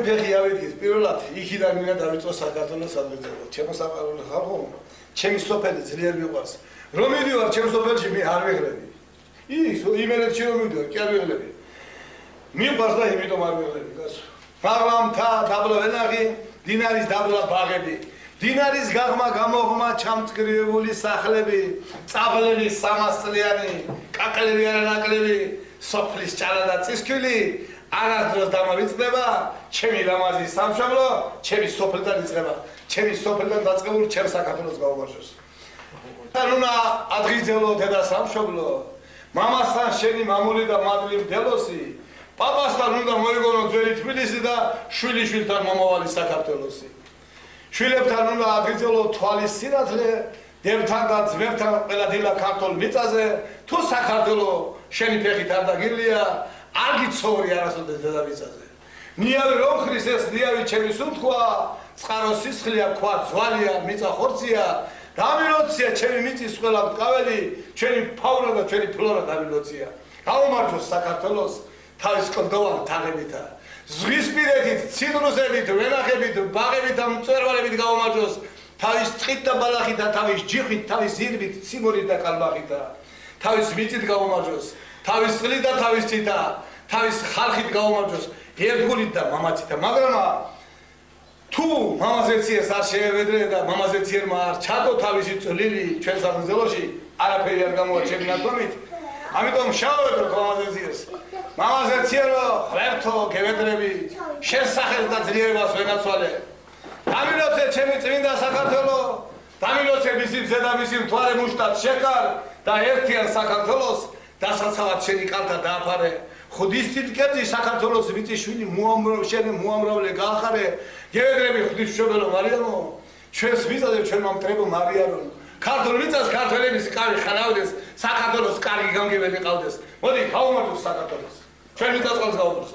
ფეხი ავიდგეს პირველად იქიდან მინდა დავიწყო საქართველოს ადმირალო ჩემო საყვარელი ხალხო ჩემი სოფელი ძლიერ მიყვარს რომ მიდივარ ჩემ სოფელში მე არ ვიღლები ის იმერეთში რომ მიდივარ კი არ ვიღლები მიყვარს და იმიტომ არ ვიღლები გასო პარლამენტა დაბლა ვენაღი დინარის დაბლა ბაღები დინარის გაღმა გამოღმა ჩამწკრივებული სახლები წაბლები 300 წლიანი კაკლები არანაკლები სოფლის ჭალა და წისქვილი არასდროს დამავიწყდება ჩემი ლამაზი სამშობლო ჩემი სოფლიდან იწყება ჩემი სოფლიდან დაწყებული ჩემ საქართველოს გაუმარჯოს თანუნა ადღიძელო დედა სამშობლო მამასთან შენი მამული და მადლი მდელოსი პაპასთან უნდა მოიგონო ძველი თბილისი და შვილიშვილთან მომავალი საქართველოსი შვილებთან უნდა ადღიძელო თვალის სინათლე დებთან და ძმებთან ყველა დილა ქართულ მიწაზე თუ საქართველო შენი ფეხით არ დაგირლია არ გიცორი არასოდეს დედამიწაზე ნიავი რომ ხრის ეს ნიავი ჩემი სუნთქვა წყარო სისხლია ქვა ძვალია მიწა ხორცია დამილოცია ჩემი მიწის ყველა მკაველი ჩვენი ფაუნა და ჩვენი ფლორა დამილოცია გაუმარჯოს საქართველოს თავის კლდოვან თაღებითა ზღვისპირეთით ციტრუსებით ვენახებით ბაღებით და მწვერვალებით გაუმარჯოს თავის წყით და ბალახით და თავის ჯიხვით თავის ირმით ციმურით და კალმახითა თავის მიწით გაუმარჯოს თავის წყლით და თავის ცითა თავის ხალხით გაუმარჯოს ერთგულით და მამაცითა მაგრამ თუ მამაზეციეს არ შეევედრე და მამაზეციერმა არ ჩადო თავისი წვლილი ჩვენ სამგზელოში არაფერი არ გამოაჩენია ნათქვამით ამიტომ შევედროთ მამაზეციეს მამაზეციერო ღერთო გევედრები შესახეს და ძლიერებას ვენაცვალე დამილოცე ჩემი წმინდა საქართველო დამილოცე მისი მზედა მისი მთვარე მუშტად შეკარ და ერთიან საქართველოს დასაცავად შენი კალთა დააფარე ხუდისით კერძი საქართველოს მიწიშვილი მოამრავლე გაახარე გევედრები ღვთისმშობელო მარიამო ჩვენს მიწაზე ჩვენმა მტრებო მარიამო ქართულ მიწას ქართველების კარი ხანავდეს საქართველოს კარგი გამგებელი ყავდეს მოდი გაუმარჯოს საქართველოს ჩვენ მიწას ყველს გაუმარჯოს